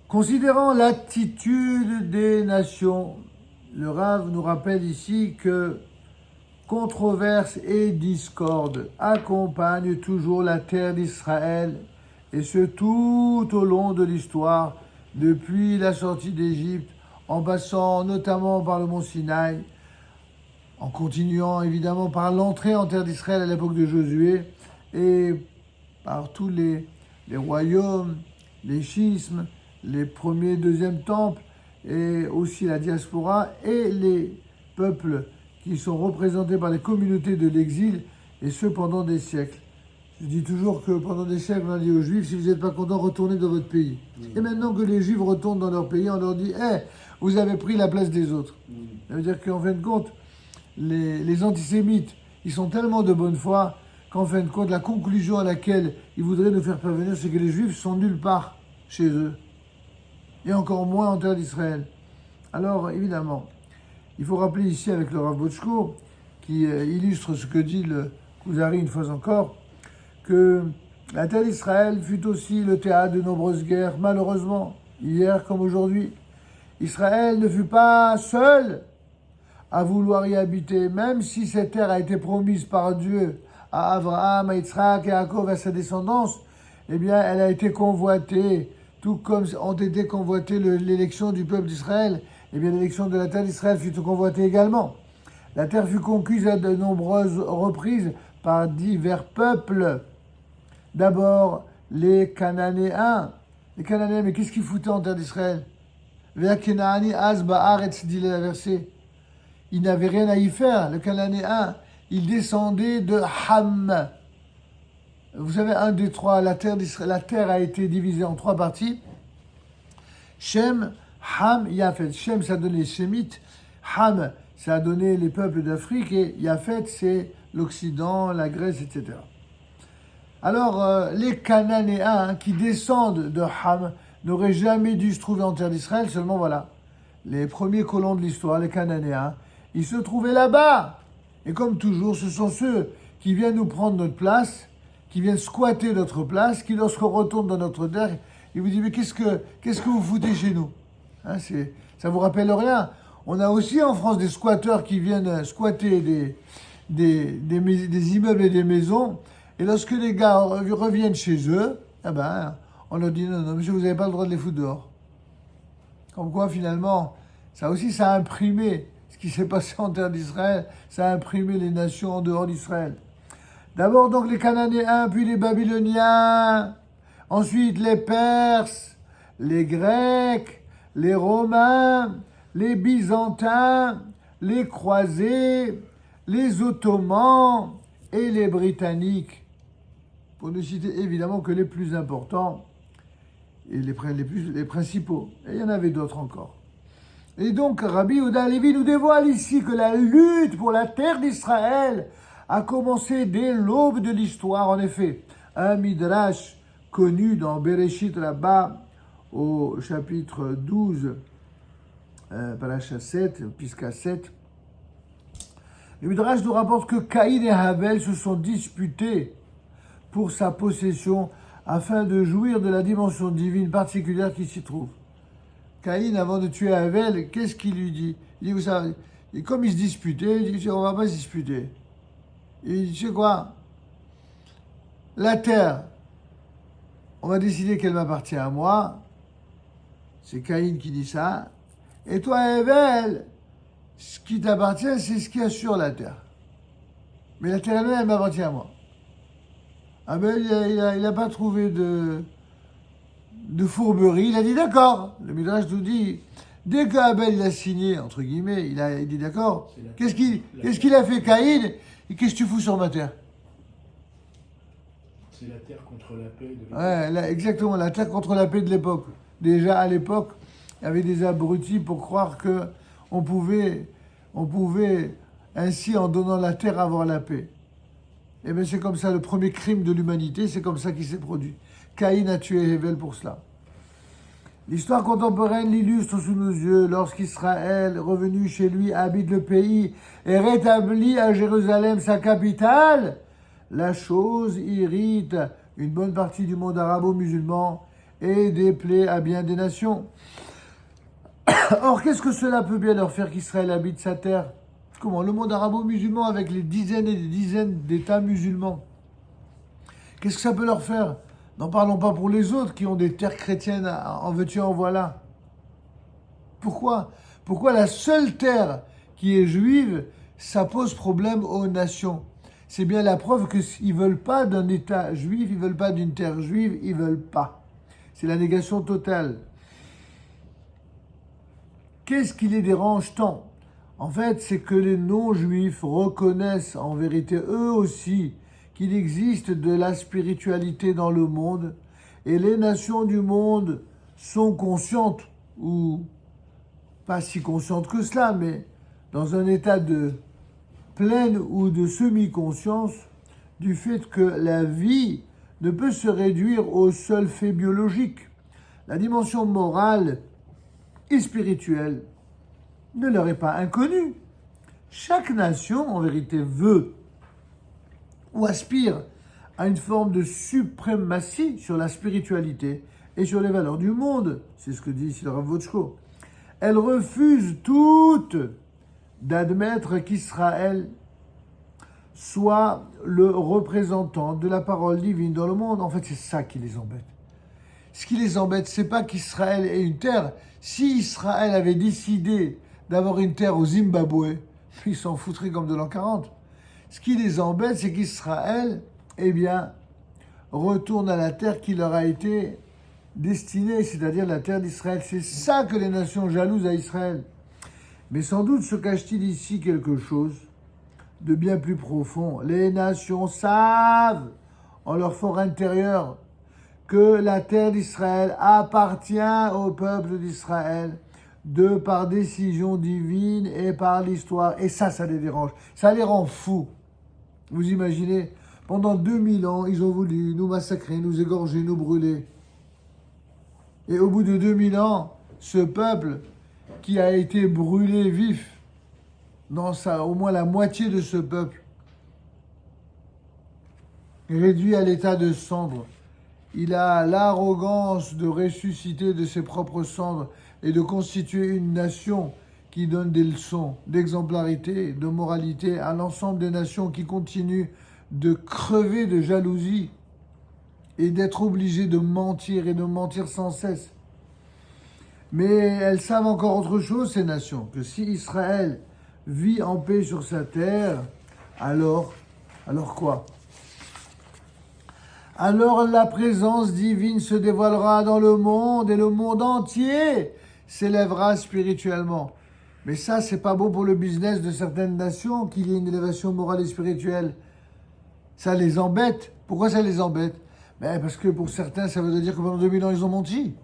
Considérant l'attitude des nations, le Rav nous rappelle ici que controverses et discordes accompagnent toujours la terre d'Israël, et ce tout au long de l'histoire, depuis la sortie d'Égypte, en passant notamment par le mont Sinaï, en continuant évidemment par l'entrée en terre d'Israël à l'époque de Josué, et par tous les royaumes, les schismes, les premiers, deuxièmes temples, et aussi la diaspora, et les peuples qui sont représentés par les communautés de l'exil, et ce pendant des siècles. Je dis toujours que pendant des siècles, on a dit aux Juifs, si vous n'êtes pas contents, retournez dans votre pays. Et maintenant que les Juifs retournent dans leur pays, on leur dit, vous avez pris la place des autres. Ça veut dire qu'en fin de compte, les antisémites, ils sont tellement de bonne foi qu'en fin de compte, la conclusion à laquelle ils voudraient nous faire parvenir, c'est que les Juifs sont nulle part chez eux. Et encore moins en terre d'Israël. Alors, évidemment, il faut rappeler ici avec le Rav Botchko, qui illustre ce que dit le Kuzari une fois encore, que la terre d'Israël fut aussi le théâtre de nombreuses guerres, malheureusement, hier comme aujourd'hui. Israël ne fut pas seul à vouloir y habiter, même si cette terre a été promise par Dieu à Abraham, à Yitzhak et à Jacob, à sa descendance, eh bien, elle a été convoitée, tout comme ont été convoitées l'élection du peuple d'Israël. Eh bien, l'élection de la terre d'Israël fut convoitée également. La terre fut conquise à de nombreuses reprises par divers peuples. D'abord, les Cananéens. Les Cananéens, mais qu'est-ce qu'ils foutaient en terre d'Israël? Ve'akenaani az ba'aretz, dit le verset. Ils n'avaient rien à y faire. Le Cananéen, il descendait de Ham. Vous savez, un des trois, la terre a été divisée en trois parties. Shem, Ham, Yafet. Shem, ça a donné les Sémites. Ham, ça a donné les peuples d'Afrique. Et Yafet, c'est l'Occident, la Grèce, etc. Alors, les Cananéens qui descendent de Ham n'auraient jamais dû se trouver en terre d'Israël. Seulement, voilà, les premiers colons de l'histoire, les Cananéens, ils se trouvaient là-bas. Et comme toujours, ce sont ceux qui viennent nous prendre notre place, qui viennent squatter notre place, qui lorsqu'on retourne dans notre terre, ils vous disent, mais qu'est-ce que vous foutez chez nous, hein, ça vous rappelle rien? On a aussi en France des squatteurs qui viennent squatter des immeubles et des maisons, et lorsque les gars reviennent chez eux, eh ben, on leur dit, non, monsieur, vous n'avez pas le droit de les foutre dehors. Comme quoi, finalement, ça aussi, ça a imprimé ce qui s'est passé en terre d'Israël, ça a imprimé les nations en dehors d'Israël. D'abord donc les Cananéens, puis les Babyloniens, ensuite les Perses, les Grecs, les Romains, les Byzantins, les Croisés, les Ottomans et les Britanniques, pour ne citer évidemment que les plus importants et les principaux. Et il y en avait d'autres encore. Et donc, Rabbi Yehuda Halevi nous dévoile ici que la lutte pour la terre d'Israël a commencé dès l'aube de l'histoire. En effet, un midrash connu dans Bereshit Rabbah au chapitre 12, paracha 7, pisca 7, le midrash nous rapporte que Caïn et Havel se sont disputés pour sa possession afin de jouir de la dimension divine particulière qui s'y trouve. Caïn, avant de tuer Havel, qu'est-ce qu'il lui dit? Il dit, vous savez, et comme ils se disputaient, il dit, on va pas se disputer. Et il dit, tu sais quoi? La terre, on va décider qu'elle m'appartient à moi. C'est Caïn qui dit ça. Et toi, Havel, ce qui t'appartient, c'est ce qu'il y a sur la terre. Mais la terre elle m'appartient à moi. Abel, il n'a pas trouvé de fourberie. Il a dit d'accord. Le Midrash nous dit, dès qu'Abel il a signé, entre guillemets, il a dit d'accord. Qu'est-ce qu'il a fait, Caïn? Et qu'est-ce que tu fous sur ma terre? C'est la terre contre la paix de l'époque. Ouais, là, exactement, la terre contre la paix de l'époque. Déjà, à l'époque, il y avait des abrutis pour croire que on pouvait ainsi, en donnant la terre, avoir la paix. Et bien, c'est comme ça, le premier crime de l'humanité, c'est comme ça qu'il s'est produit. Caïn a tué Hével pour cela. L'histoire contemporaine l'illustre sous nos yeux lorsqu'Israël, revenu chez lui, habite le pays et rétablit à Jérusalem sa capitale. La chose irrite une bonne partie du monde arabo-musulman et déplaît à bien des nations. Or, qu'est-ce que cela peut bien leur faire qu'Israël habite sa terre? Comment? Le monde arabo-musulman avec les dizaines et des dizaines d'États musulmans. Qu'est-ce que ça peut leur faire? N'en parlons pas pour les autres qui ont des terres chrétiennes en veux-tu en voilà. Pourquoi? Pourquoi la seule terre qui est juive, ça pose problème aux nations? C'est bien la preuve qu'ils ne veulent pas d'un État juif, ils ne veulent pas d'une terre juive, ils ne veulent pas. C'est la négation totale. Qu'est-ce qui les dérange tant? En fait, c'est que les non-juifs reconnaissent en vérité eux aussi qu'il existe de la spiritualité dans le monde et les nations du monde sont conscientes, ou pas si conscientes que cela, mais dans un état de pleine ou de semi-conscience du fait que la vie ne peut se réduire au seul fait biologique. La dimension morale et spirituelle ne leur est pas inconnue. Chaque nation, en vérité, veut ou aspire à une forme de suprématie sur la spiritualité et sur les valeurs du monde. C'est ce que dit ici le Rav Votchko. Elle refuse toutes d'admettre qu'Israël soit le représentant de la parole divine dans le monde. En fait, c'est ça qui les embête. Ce qui les embête, c'est pas qu'Israël ait une terre. Si Israël avait décidé d'avoir une terre au Zimbabwe, ils s'en foutraient comme de l'an 40. Ce qui les embête, c'est qu'Israël, retourne à la terre qui leur a été destinée, c'est-à-dire la terre d'Israël. C'est ça que les nations jalousent à Israël. Mais sans doute se cache-t-il ici quelque chose de bien plus profond. Les nations savent, en leur fort intérieur, que la terre d'Israël appartient au peuple d'Israël par décision divine et par l'histoire. Et ça les dérange. Ça les rend fous. Vous imaginez, pendant 2000 ans, ils ont voulu nous massacrer, nous égorger, nous brûler. Et au bout de 2000 ans, ce peuple qui a été brûlé vif, au moins la moitié de ce peuple, réduit à l'état de cendre, il a l'arrogance de ressusciter de ses propres cendres et de constituer une nation qui donne des leçons d'exemplarité, de moralité à l'ensemble des nations qui continuent de crever de jalousie et d'être obligées de mentir et de mentir sans cesse. Mais elles savent encore autre chose, ces nations, que si Israël vit en paix sur sa terre, alors quoi? Alors la présence divine se dévoilera dans le monde et le monde entier s'élèvera spirituellement. Mais ça, c'est pas bon pour le business de certaines nations qu'il y ait une élévation morale et spirituelle. Ça les embête. Pourquoi ça les embête? Parce que pour certains, ça veut dire que pendant 2000 ans, ils ont menti.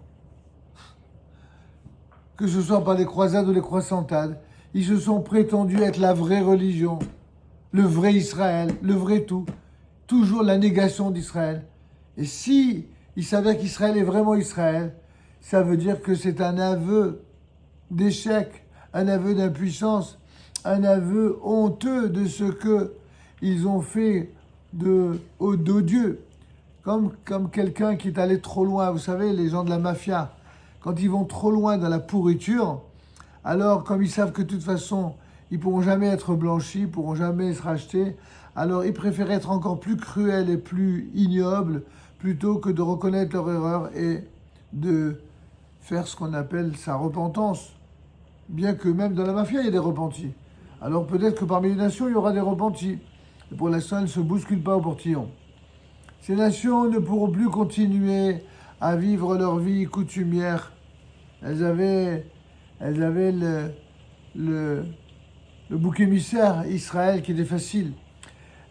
Que ce soit par les croisades ou les croissantades, ils se sont prétendus être la vraie religion, le vrai Israël, le vrai tout. Toujours la négation d'Israël. Et si il s'avère qu'Israël est vraiment Israël, ça veut dire que c'est un aveu d'échec, un aveu d'impuissance, un aveu honteux de ce qu'ils ont fait de Dieu. Comme quelqu'un qui est allé trop loin. Vous savez, les gens de la mafia, quand ils vont trop loin dans la pourriture, alors comme ils savent que de toute façon, ils ne pourront jamais être blanchis, ils ne pourront jamais se racheter, alors ils préfèrent être encore plus cruels et plus ignobles plutôt que de reconnaître leur erreur et de faire ce qu'on appelle sa repentance. Bien que même dans la mafia, il y a des repentis. Alors peut-être que parmi les nations, il y aura des repentis. Et pour l'instant, elles ne se bousculent pas au portillon. Ces nations ne pourront plus continuer à vivre leur vie coutumière. Elles avaient le bouc émissaire Israël qui était facile.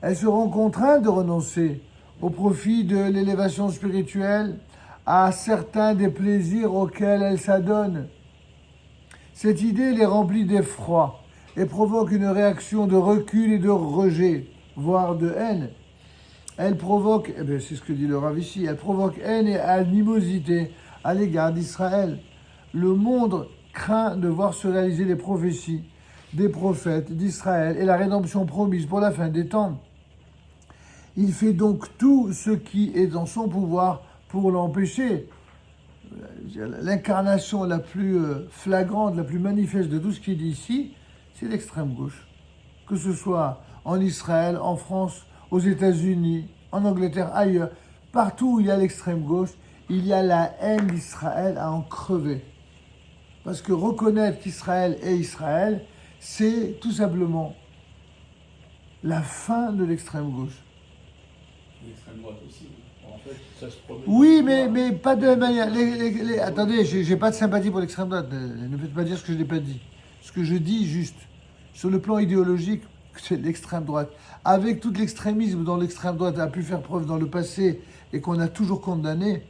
Elles seront contraintes de renoncer au profit de l'élévation spirituelle à certains des plaisirs auxquels elles s'adonnent. Cette idée les remplit d'effroi et provoque une réaction de recul et de rejet, voire de haine. Elle provoque, c'est ce que dit le Rav ici, elle provoque haine et animosité à l'égard d'Israël. Le monde craint de voir se réaliser les prophéties des prophètes d'Israël et la rédemption promise pour la fin des temps. Il fait donc tout ce qui est dans son pouvoir pour l'empêcher. l'incarnation la plus flagrante, la plus manifeste de tout ce qui est dit ici, c'est l'extrême gauche. Que ce soit en Israël, en France, aux États-Unis, en Angleterre, ailleurs, partout où il y a l'extrême gauche, il y a la haine d'Israël à en crever. Parce que reconnaître qu'Israël est Israël, c'est tout simplement la fin de l'extrême gauche. L'extrême droite aussi. En fait, ça se promène. Oui, mais pas de la manière. Attendez, j'ai pas de sympathie pour l'extrême droite. Ne faites pas dire ce que je n'ai pas dit. Ce que je dis juste, sur le plan idéologique, c'est l'extrême droite. Avec tout l'extrémisme dont l'extrême droite a pu faire preuve dans le passé et qu'on a toujours condamné,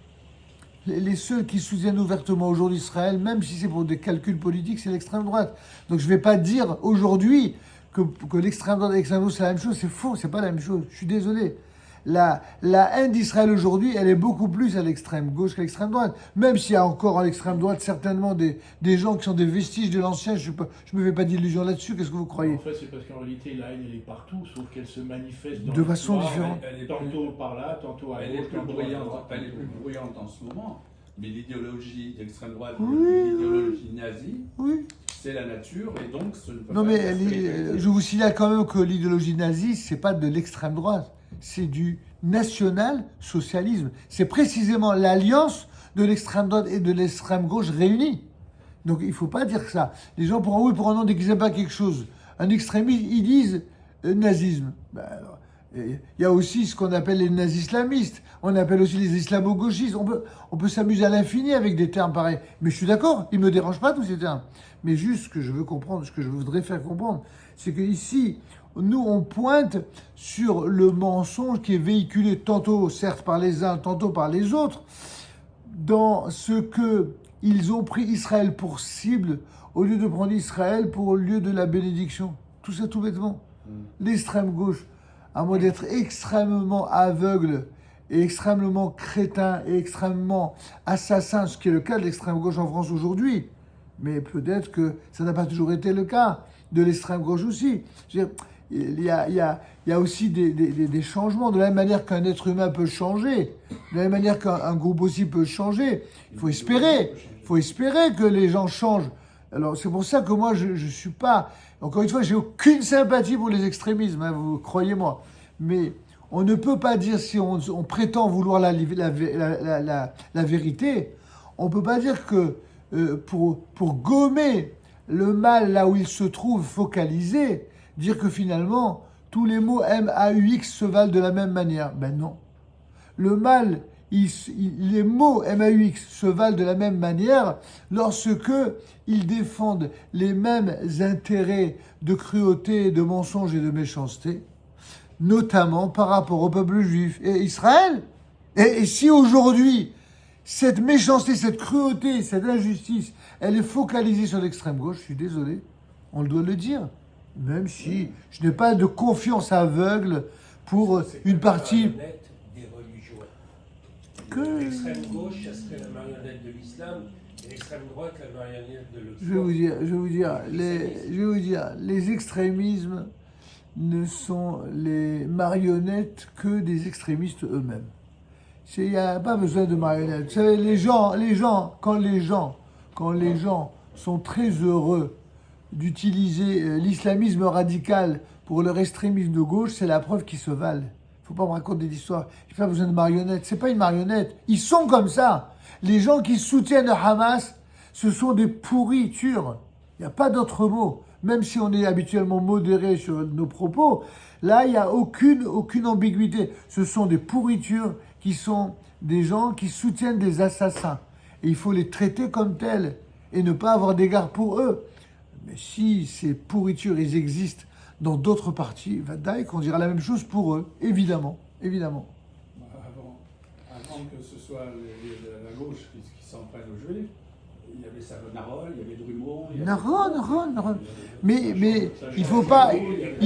les seuls qui soutiennent ouvertement aujourd'hui Israël, même si c'est pour des calculs politiques, c'est l'extrême droite. Donc je ne vais pas dire aujourd'hui que l'extrême droite et l'extrême gauche c'est la même chose, c'est faux, c'est pas la même chose. Je suis désolé. La haine d'Israël aujourd'hui, elle est beaucoup plus à l'extrême gauche qu'à l'extrême droite. Même s'il y a encore à l'extrême droite certainement des gens qui sont des vestiges de l'ancien, je me fais pas d'illusions là-dessus, qu'est-ce que vous croyez? En fait, c'est parce qu'en réalité, la haine, elle est partout, sauf qu'elle se manifeste dans De façon l'histoire, différente. elle est tantôt par là, tantôt à Elle est gauche, plus tantôt à bruyante, droite. elle est plus bruyante en ce moment. Mais l'idéologie d'extrême droite, Oui. l'idéologie nazie, Oui. c'est la nature et donc ce ne peut Non pas mais être respecté. je vous signale quand même que l'idéologie nazie, c'est pas de l'extrême droite, c'est du national-socialisme. C'est précisément l'alliance de l'extrême droite et de l'extrême gauche réunies. Donc il faut pas dire ça. Les gens pour un oui, pour un non, dès qu'ils n'aiment pas quelque chose, un extrémiste, ils disent nazisme. Ben, alors, il y a aussi ce qu'on appelle les nazis-islamistes. On appelle aussi les islamo-gauchistes. On peut s'amuser à l'infini avec des termes pareils. Mais je suis d'accord, ils ne me dérangent pas tous ces termes. Mais juste ce que je veux comprendre, ce que je voudrais faire comprendre, c'est qu'ici, nous, on pointe sur le mensonge qui est véhiculé tantôt, certes, par les uns, tantôt par les autres, dans ce que ils ont pris Israël pour cible, au lieu de prendre Israël pour lieu de la bénédiction. Tout ça, tout bêtement. L'extrême gauche, à moins d'être extrêmement aveugle et extrêmement crétin et extrêmement assassin, ce qui est le cas de l'extrême gauche en France aujourd'hui, mais peut-être que ça n'a pas toujours été le cas de l'extrême gauche aussi. Je veux dire, il y a aussi des changements, de la même manière qu'un être humain peut changer, de la même manière qu'un groupe aussi peut changer. Il faut espérer que les gens changent. Alors c'est pour ça que moi je suis pas, encore une fois, j'ai aucune sympathie pour les extrémismes, hein, vous croyez-moi. Mais on ne peut pas dire, si on prétend vouloir la vérité, on ne peut pas dire que pour gommer le mal là où il se trouve focalisé, dire que finalement tous les mots M-A-U-X se valent de la même manière. Ben non. Le mal, les mots M-A-U-X se valent de la même manière lorsque ils défendent les mêmes intérêts de cruauté, de mensonge et de méchanceté, notamment par rapport au peuple juif et Israël. Et si aujourd'hui, cette méchanceté, cette cruauté, cette injustice, elle est focalisée sur l'extrême gauche, je suis désolé, on doit le dire. Même si je n'ai pas de confiance aveugle pour une partie... Des religions. Que... L'extrême gauche, ça serait la marionnette de l'islam, et l'extrême droite, la marionnette de l'Occident. Je vais vous dire, les extrémismes ne sont les marionnettes que des extrémistes eux-mêmes. Il n'y a pas besoin de marionnettes. Vous savez, quand les gens sont très heureux d'utiliser l'islamisme radical pour leur extrémisme de gauche, c'est la preuve qu'ils se valent. Il ne faut pas me raconter des histoires. Il n'y a pas besoin de marionnettes. Ce n'est pas une marionnette. Ils sont comme ça. Les gens qui soutiennent le Hamas, ce sont des pourritures. Il n'y a pas d'autre mot. Même si on est habituellement modéré sur nos propos, là, il n'y a aucune ambiguïté. Ce sont des pourritures qui sont des gens qui soutiennent des assassins. Et il faut les traiter comme tels et ne pas avoir d'égard pour eux. Mais si ces pourritures, ils existent dans d'autres partis, Vadaï, qu'on dira la même chose pour eux, évidemment. Avant que ce soit la gauche qui s'en prenne aux Juifs, il y avait Savonarole, il y avait Drummond... Naron. Mais il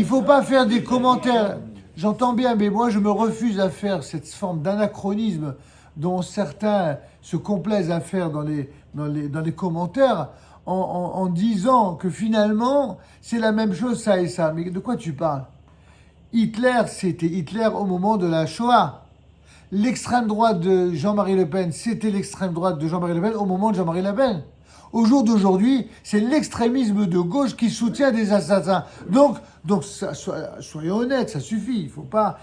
faut pas faire des commentaires. J'entends bien, mais moi je me refuse à faire cette forme d'anachronisme dont certains se complaisent à faire dans les commentaires en disant que finalement c'est la même chose ça et ça. Mais de quoi tu parles ? Hitler, c'était Hitler au moment de la Shoah. l'extrême droite de Jean-Marie Le Pen, c'était l'extrême droite de Jean-Marie Le Pen au moment de Jean-Marie Le Pen. Au jour d'aujourd'hui, c'est l'extrémisme de gauche qui soutient des assassins. Donc soyons honnêtes, ça suffit. Il faut pas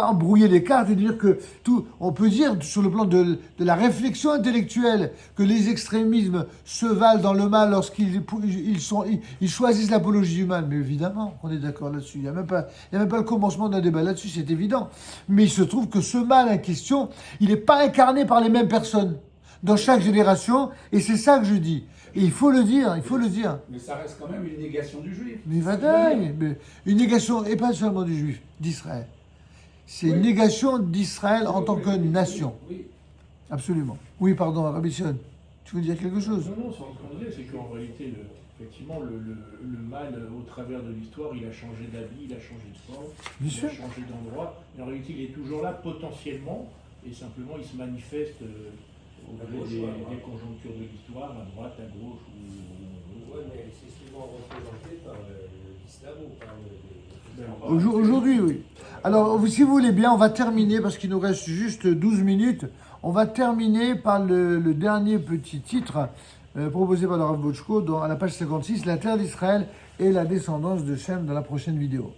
embrouiller les cartes et dire que tout. On peut dire sur le plan de la réflexion intellectuelle que les extrémismes se valent dans le mal lorsqu'ils choisissent l'apologie du mal. Mais évidemment, on est d'accord là-dessus. Il n'y a même pas le commencement d'un débat là-dessus, c'est évident. Mais il se trouve que ce mal en question, il n'est pas incarné par les mêmes personnes dans chaque génération, et c'est ça que je dis. Et il faut le dire, il faut le dire. Mais ça reste quand même une négation du juif. Mais vadaï, mais une négation, et pas seulement du juif, d'Israël. C'est une négation d'Israël en tant que nation. Oui. Absolument. Oui, pardon, Rabbi Shimon, tu veux dire quelque chose? Non, sans le c'est qu'en réalité, effectivement, le mal, au travers de l'histoire, il a changé d'habit, il a changé de forme, Bien il sûr. a changé d'endroit. Mais en réalité, il est toujours là potentiellement, et simplement, il se manifeste au À gré gauche, des conjonctures de l'histoire, à droite, à gauche. Oui, mais c'est souvent représenté par l'islam ou par Aujourd'hui, oui. Alors, si vous voulez bien, on va terminer, parce qu'il nous reste juste 12 minutes, on va terminer par le dernier petit titre proposé par le Rav Bochko à la page 56, La terre d'Israël et la descendance de Shem, dans la prochaine vidéo.